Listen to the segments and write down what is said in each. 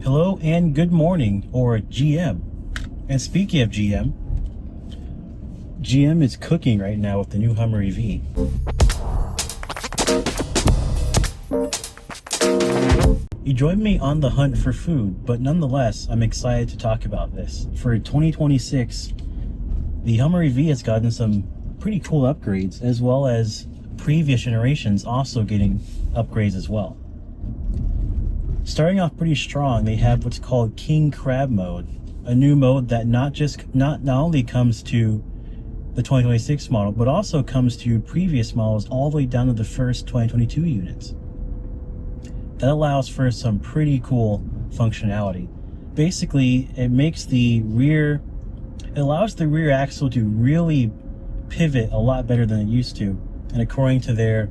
Hello and good morning, or GM. And speaking of GM is cooking right now with the new Hummer EV. You joined me on the hunt for food, but nonetheless, I'm excited to talk about this. For 2026, the Hummer EV has gotten some pretty cool upgrades, as well as previous generations also getting upgrades as well. Starting off pretty strong, they have what's called King Crab mode, a new mode that not only comes to the 2026 model, but also comes to previous models all the way down to the first 2022 units. That allows for some pretty cool functionality. Basically, it allows the rear axle to really pivot a lot better than it used to. And according to their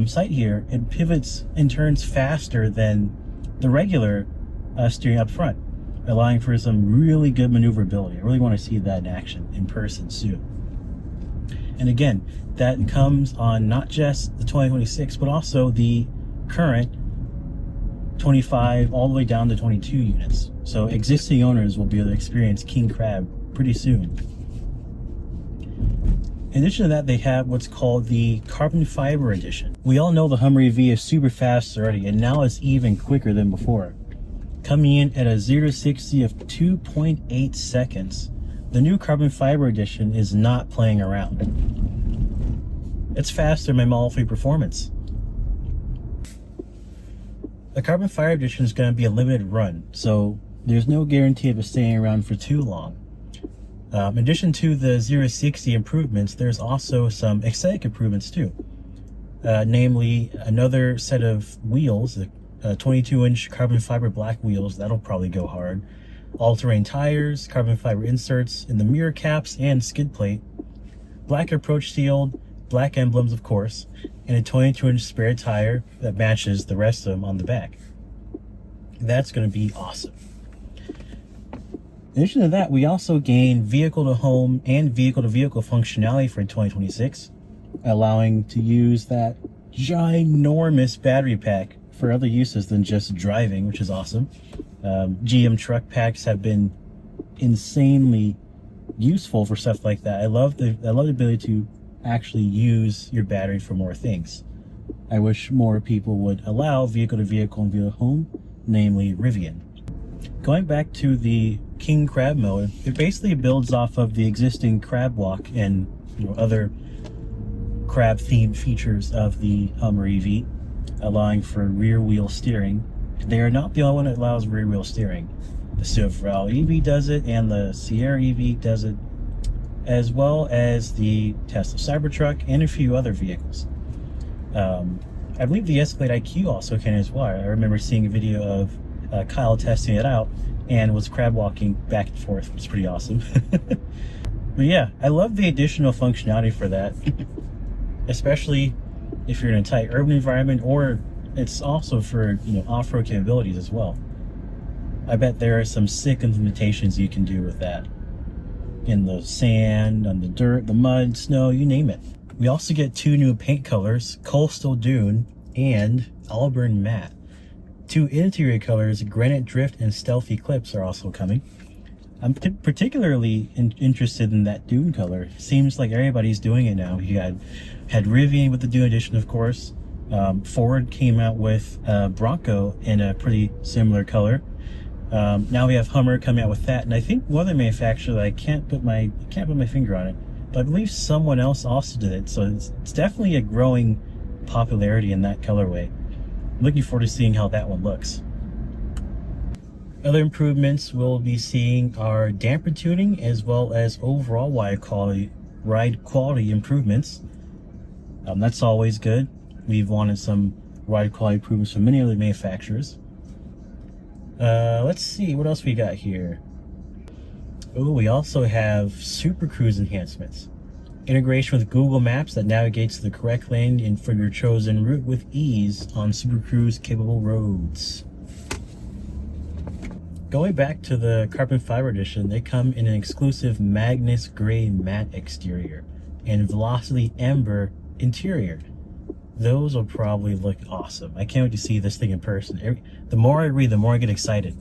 site here, it pivots and turns faster than the regular steering up front, allowing for some really good maneuverability. I really want to see that in action in person soon. And again, that comes on not just the 2026, but also the current 25 all the way down to 22 units. So existing owners will be able to experience King Crab pretty soon. In addition to that, they have what's called the Carbon Fiber Edition. We all know the Hummer EV is super fast already, and now it's even quicker than before. Coming in at a 0 to 60 of 2.8 seconds, the new Carbon Fiber Edition is not playing around. It's faster than my Model 3 Performance. The Carbon Fiber Edition is going to be a limited run, so there's no guarantee of it staying around for too long. In addition to the 0 to 60 improvements, there's also some aesthetic improvements too. Namely, another set of wheels, the 22-inch carbon fiber black wheels, that'll probably go hard. All-terrain tires, carbon fiber inserts in the mirror caps and skid plate, black approach shield, black emblems of course, and a 22-inch spare tire that matches the rest of them on the back. That's going to be awesome. In addition to that, we also gain vehicle-to-home and vehicle-to-vehicle functionality for 2026, allowing to use that ginormous battery pack for other uses than just driving, which is awesome. GM truck packs have been insanely useful for stuff like that. I love the ability to actually use your battery for more things. I wish more people would allow vehicle-to-vehicle and vehicle-to-home, namely Rivian. Going back to the King Crab mode, it basically builds off of the existing crab walk and other crab themed features of the Hummer EV, allowing for rear wheel steering. They are not the only one that allows rear wheel steering. The Silverado EV does it, and the Sierra EV does it, as well as the Tesla Cybertruck and a few other vehicles. I believe the Escalade IQ also can as well. I remember seeing a video of Kyle testing it out and was crab walking back and forth. It's pretty awesome. But yeah, I love the additional functionality for that, especially if you're in a tight urban environment, or it's also for off-road capabilities as well. I bet there are some sick implementations you can do with that in the sand, on the dirt, the mud, snow, you name it. We also get two new paint colors, Coastal Dune and Auburn Matte. Two interior colors, Granite Drift and Stealth Eclipse, are also coming. I'm particularly interested in that Dune color. Seems like everybody's doing it now. You had Rivian with the Dune edition, of course. Ford came out with Bronco in a pretty similar color. Now we have Hummer coming out with that, and I think one other manufacturer that I can't put my finger on it, but I believe someone else also did it. So it's definitely a growing popularity in that colorway. Looking forward to seeing how that one looks. Other improvements we'll be seeing are damper tuning, as well as overall ride quality improvements. That's always good. We've wanted some ride quality improvements from many other manufacturers. Let's see what else we got here. Oh, we also have SuperCruise enhancements. Integration with Google Maps that navigates the correct lane and for your chosen route with ease on SuperCruise capable roads. Going back to the Carbon Fiber Edition, they come in an exclusive Magnus Gray matte exterior and Velocity Ember interior. Those will probably look awesome. I can't wait to see this thing in person. The more I read, the more I get excited.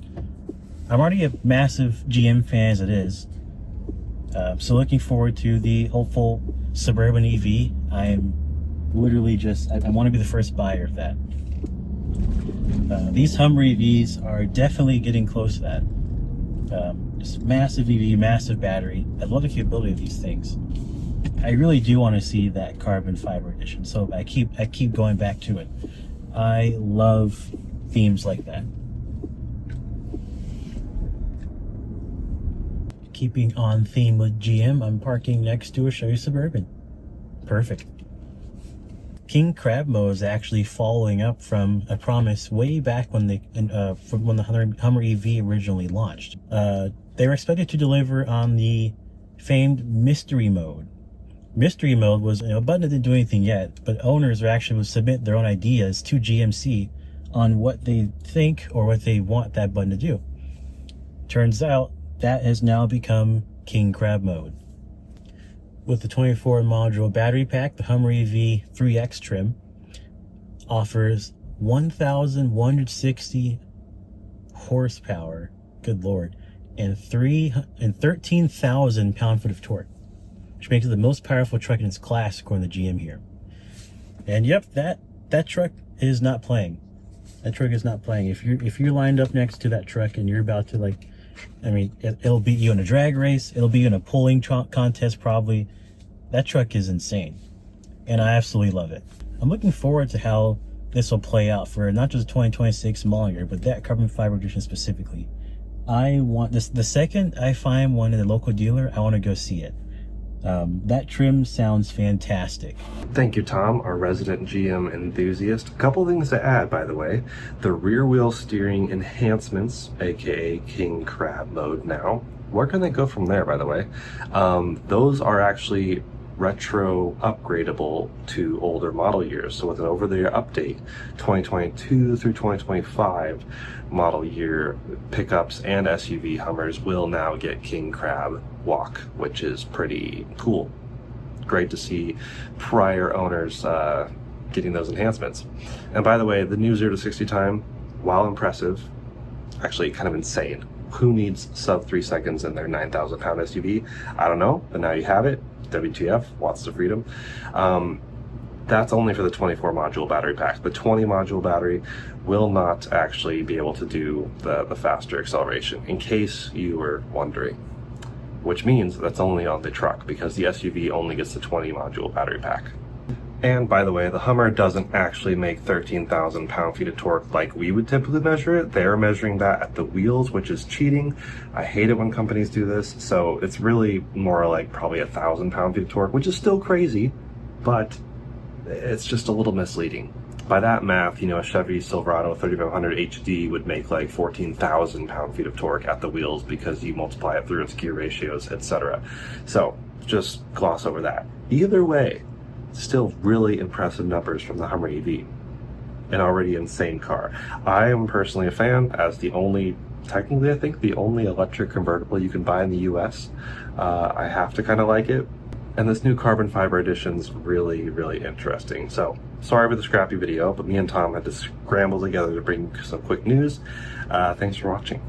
I'm already a massive GM fan as it is. So looking forward to the hopeful Suburban EV. I'm literally just, I want to be the first buyer of that. These Hummer EVs are definitely getting close to that. Just massive EV, massive battery. I love the capability of these things. I really do want to see that carbon fiber edition, so I keep going back to it. I love themes like that. Keeping on theme with GM, I'm parking next to a Chevy Suburban. Perfect. King Crab mode is actually following up from a promise way back when the Hummer EV originally launched. They were expected to deliver on the famed mystery mode. Mystery mode was a button that didn't do anything yet, but owners actually would submit their own ideas to GMC on what they think or what they want that button to do. Turns out that has now become King Crab mode. With the 24 module battery pack, the Hummer EV 3X trim offers 1,160 horsepower, good lord, and 13,000 pound-feet of torque, which makes it the most powerful truck in its class according to GM here. And yep, that truck is not playing. That truck is not playing. If you're lined up next to that truck and you're about to, like, I mean, it'll beat you in a drag race, it'll be in a pulling contest probably. That truck is insane, and I absolutely love it. I'm looking forward to how this will play out for not just 2026 model year, but that carbon fiber edition specifically. I want this. The second I find one at a local dealer, I want to go see it. That trim sounds fantastic. Thank you, Tom, our resident GM enthusiast. A couple things to add, by the way. The rear wheel steering enhancements, aka King Crab mode now. Where can they go from there, by the way? Those are actually retro upgradable to older model years. So with an over-the-air update, 2022 through 2025 model year pickups and SUV Hummers will now get King Crab walk, which is pretty cool. Great to see prior owners getting those enhancements. And by the way, the new 0 to 60 time, while impressive, actually kind of insane. Who needs sub 3 seconds in their 9,000 pound SUV? I don't know, but now you have it. WTF, watts of freedom. That's only for the 24 module battery pack. The 20 module battery will not actually be able to do the faster acceleration, in case you were wondering. Which means that's only on the truck, because the SUV only gets the 20 module battery pack. And by the way, the Hummer doesn't actually make 13,000 pound-feet of torque like we would typically measure it. They're measuring that at the wheels, which is cheating. I hate it when companies do this. So it's really more like probably 1,000 pound-feet of torque, which is still crazy, but it's just a little misleading. By that math, you know, a Chevy Silverado 3500 HD would make like 14,000 pound-feet of torque at the wheels because you multiply it through its gear ratios, etc. So just gloss over that. Either way, still really impressive numbers from the Hummer EV, an already insane car. I am personally a fan, as the only, technically I think the only electric convertible you can buy in the US. I have to kind of like it, and this new carbon fiber edition's really, really interesting. So sorry for the scrappy video, but me and Tom had to scramble together to bring some quick news. Thanks for watching.